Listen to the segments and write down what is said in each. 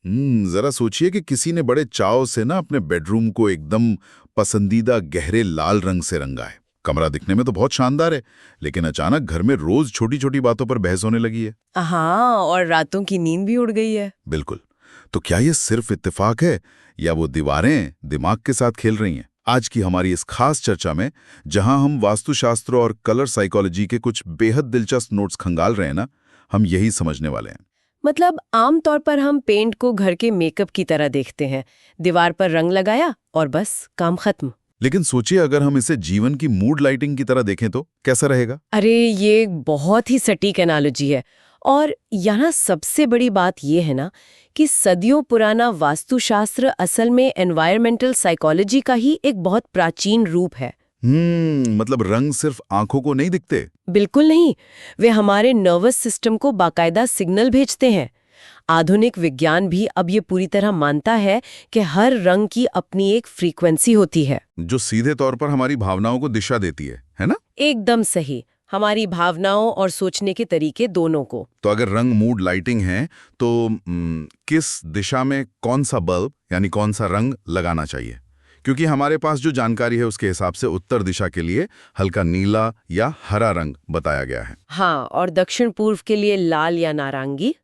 जरा सोचिए कि किसी ने बड़े चाव से ना अपने बेडरूम को एकदम पसंदीदा गहरे लाल रंग से रंगा है। कमरा दिखने में तो बहुत शानदार है, लेकिन अचानक घर में रोज छोटी छोटी बातों पर बहस होने लगी है। हाँ, और रातों की नींद भी उड़ गई है। बिल्कुल। तो क्या ये सिर्फ इत्तेफाक है या वो दीवारें दिमाग के साथ खेल रही हैं? आज की हमारी इस खास चर्चा में, जहां हम वास्तुशास्त्र और कलर साइकोलॉजी के कुछ बेहद दिलचस्प नोट्स खंगाल रहे हैं ना, हम यही समझने वाले हैं। मतलब आमतौर पर हम पेंट को घर के मेकअप की तरह देखते हैं, दीवार पर रंग लगाया और बस काम खत्म। लेकिन सोचिए, अगर हम इसे जीवन की मूड लाइटिंग की तरह देखें तो कैसा रहेगा? अरे ये बहुत ही सटीक एनालॉजी है। और यहाँ सबसे बड़ी बात ये है ना कि सदियों पुराना वास्तुशास्त्र असल में एनवायरमेंटल साइकोलॉजी का ही एक बहुत प्राचीन रूप है। मतलब रंग सिर्फ आंखों को नहीं दिखते। बिल्कुल नहीं, वे हमारे नर्वस सिस्टम को बाकायदा सिग्नल भेजते हैं। आधुनिक विज्ञान भी अब ये पूरी तरह मानता है कि हर रंग की अपनी एक फ्रीक्वेंसी होती है, जो सीधे तौर पर हमारी भावनाओं को दिशा देती है ना? एकदम सही। हमारी भावनाओं और सोचने के तरीके दोनों को। तो अगर रंग मूड लाइटिंग है, तो किस दिशा में कौन सा बल्ब यानी कौन सा रंग लगाना चाहिए? क्योंकि हमारे पास जो जानकारी है उसके हिसाब से उत्तर दिशा के लिए हल्का नीला या हरा रंग बताया गया है। हाँ, और दक्षिण पूर्व के लिए लाल या नारंगी,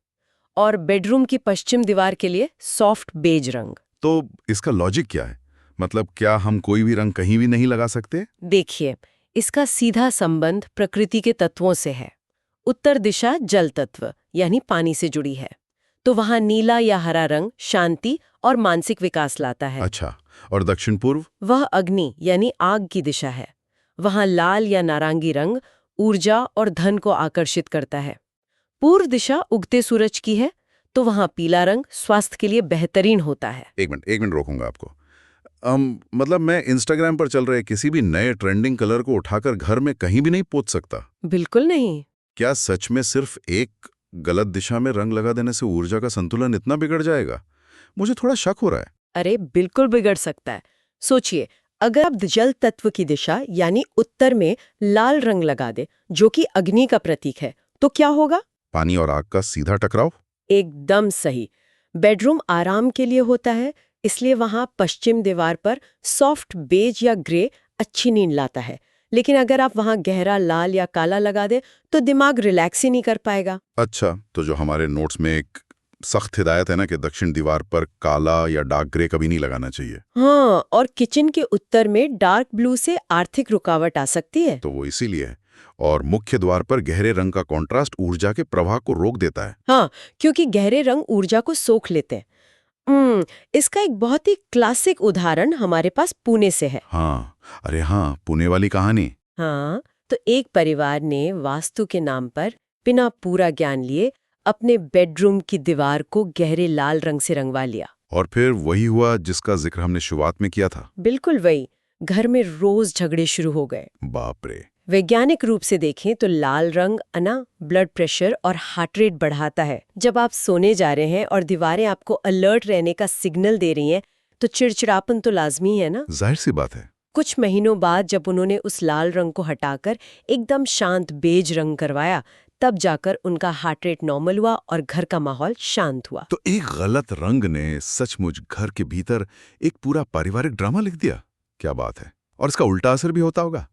और बेडरूम की पश्चिम दीवार के लिए सॉफ्ट बेज रंग। तो इसका लॉजिक क्या है? मतलब क्या हम कोई भी रंग कहीं भी नहीं लगा सकते? देखिए, इसका सीधा संबंध प्रकृति के तत्वों से है। उत्तर दिशा जल तत्व यानी पानी से जुड़ी है, तो वहां नीला या हरा रंग शांति और मानसिक विकास लाता है। अच्छा, और दक्षिण पूर्व? वह अग्नि यानी आग की दिशा है। वहां लाल या नारंगी रंग ऊर्जा और धन को आकर्षित करता है। पूर्व दिशा उगते सूरज की है, तो वहां पीला रंग स्वास्थ्य के लिए बेहतरीन होता है। एक मिनट रोकूंगा आपको। मतलब मैं इंस्टाग्राम पर चल रहे किसी भी नए ट्रेंडिंग कलर को उठाकर घर में कहीं भी नहीं पोत सकता? बिल्कुल नहीं। क्या सच में सिर्फ एक गलत दिशा में रंग लगा देने से ऊर्जा का संतुलन इतना बिगड़ जाएगा? मुझे थोड़ा शक हो रहा है। अरे बिल्कुल बिगड़ सकता है। सोचिए, अगर आप जल तत्व की दिशा यानी उत्तर में लाल रंग लगा दे, जो कि अग्नि का प्रतीक है, तो क्या होगा? पानी और आग का सीधा टकराव। एकदम सही। बेडरूम आराम के लिए होता है, इसलिए वहां पश्चिम दीवार पर सॉफ्ट बेज या ग्रे अच्छी नींद लाता है। लेकिन अगर आप वहां गहरा लाल या काला लगा दे, तो दिमाग रिलैक्स ही नहीं कर पाएगा। अच्छा, तो जो हमारे नोट्स में एक सख्त हिदायत है ना कि दक्षिण दीवार पर काला या डार्क ग्रे कभी नहीं लगाना चाहिए। हाँ, और किचन के उत्तर में डार्क ब्लू से आर्थिक रुकावट आ सकती है। तो वो इसीलिए है। और मुख्य द्वार पर गहरे रंग का कॉन्ट्रास्ट ऊर्जा के प्रवाह को रोक देता है। हाँ, क्योंकि गहरे रंग ऊर्जा को सोख लेते हैं। इसका एक बहुत ही क्लासिक उदाहरण हमारे पास पुणे से है। हाँ, अरे हाँ, पुणे वाली कहानी। हाँ, तो एक परिवार ने वास्तु के नाम पर बिना पूरा ज्ञान लिए अपने बेडरूम की दीवार को गहरे लाल रंग से रंगवा लिया। और फिर वही हुआ जिसका जिक्र हमने शुरुआत में किया था। बिल्कुल वही। घर में रोज झगड़े शुरू हो गए। बाप रे। वैज्ञानिक रूप से देखें तो लाल रंग ब्लड प्रेशर और हार्ट रेट बढ़ाता है। जब आप सोने जा रहे हैं और दीवारें आपको अलर्ट रहने का सिग्नल दे रही हैं, तो चिड़चिड़ापन तो लाजमी है ना। जाहिर सी बात है। कुछ महीनों बाद जब उन्होंने उस लाल रंग को हटाकर एकदम शांत बेज रंग करवाया, तब जाकर उनका हार्ट रेट नॉर्मल हुआ और घर का माहौल शांत हुआ। तो एक गलत रंग ने सचमुच घर के भीतर एक पूरा पारिवारिक ड्रामा लिख दिया। क्या बात है। और इसका उल्टा असर भी होता होगा।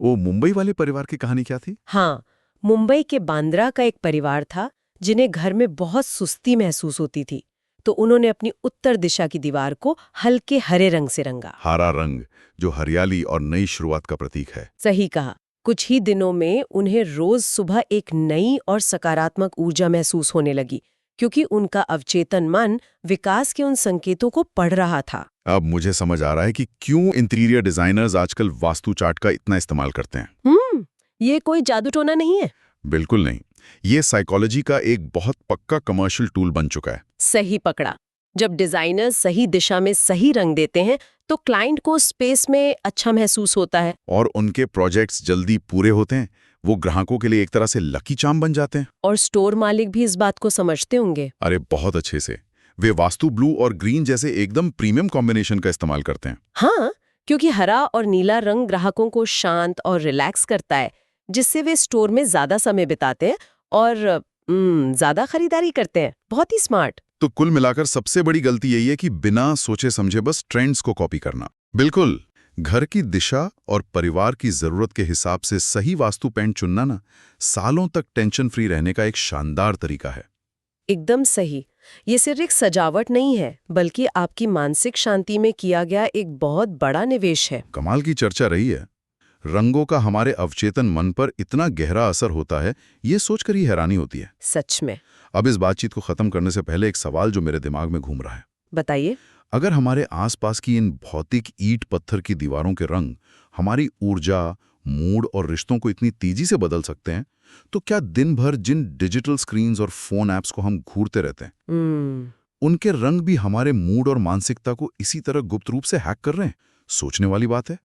वो मुंबई वाले परिवार की कहानी क्या थी? हाँ, मुंबई के बांद्रा का एक परिवार था जिन्हें घर में बहुत सुस्ती महसूस होती थी, तो उन्होंने अपनी उत्तर दिशा की दीवार को हल्के हरे रंग से रंगा। हरा रंग, जो हरियाली और नई शुरुआत का प्रतीक है। सही कहा। कुछ ही दिनों में उन्हें रोज सुबह एक नई और सकारात्मक ऊर्जा महसूस होने लगी, क्योंकि उनका अवचेतन मन विकास के उन संकेतों को पढ़ रहा था। अब मुझे समझ आ रहा है कि क्यों इंटीरियर डिजाइनर्स आजकल वास्तु चार्ट का इतना इस्तेमाल करते हैं। ये कोई जादू टोना नहीं है। बिल्कुल नहीं। ये साइकोलॉजी का एक बहुत पक्का कमर्शियल टूल बन चुका है। सही पकड़ा। जब डिजाइनर्स सही दिशा में सही रंग देते हैं, तो क्लाइंट को स्पेस में अच्छा महसूस होता है और उनके प्रोजेक्ट्स जल्दी पूरे होते हैं। वो ग्राहकों के लिए एक तरह से लकी चार्म बन जाते हैं। और स्टोर मालिक भी इस बात को समझते होंगे। अरे बहुत अच्छे से। वे वास्तु ब्लू और ग्रीन जैसे एकदम प्रीमियम कॉम्बिनेशन का इस्तेमाल करते हैं। हाँ, क्योंकि हरा और नीला रंग ग्राहकों को शांत और रिलैक्स करता है, जिससे वे स्टोर में ज्यादा समय बिताते हैं और ज्यादा खरीदारी करते हैं। बहुत ही स्मार्ट। तो कुल मिलाकर सबसे बड़ी गलती यही है कि बिना सोचे समझे बस ट्रेंड्स को कॉपी करना। बिल्कुल, घर की दिशा और परिवार की जरूरत के हिसाब से सही वास्तु पेंट चुनना ना सालों तक टेंशन फ्री रहने का एक शानदार तरीका है। एकदम सही। ये सिर्फ एक सजावट नहीं है, बल्कि आपकी मानसिक शांति में किया गया एक बहुत बड़ा निवेश है। कमाल की चर्चा रही है। रंगों का हमारे अवचेतन मन पर इतना गहरा असर होता है, ये सोचकर ही हैरानी होती है। सच में। अब इस बातचीत को खत्म करने से पहले एक सवाल जो मेरे दिमाग में घूम रहा है। बताइए। अगर हमारे आसपास की इन भौतिक ईंट पत्थर की दीवारों के रंग हमारी ऊर्जा, मूड और रिश्तों को इतनी तेजी से बदल सकते हैं, तो क्या दिन भर जिन डिजिटल स्क्रीन्स और फोन ऐप्स को हम घूरते रहते हैं, उनके रंग भी हमारे मूड और मानसिकता को इसी तरह गुप्त रूप से हैक कर रहे हैं? सोचने वाली बात है।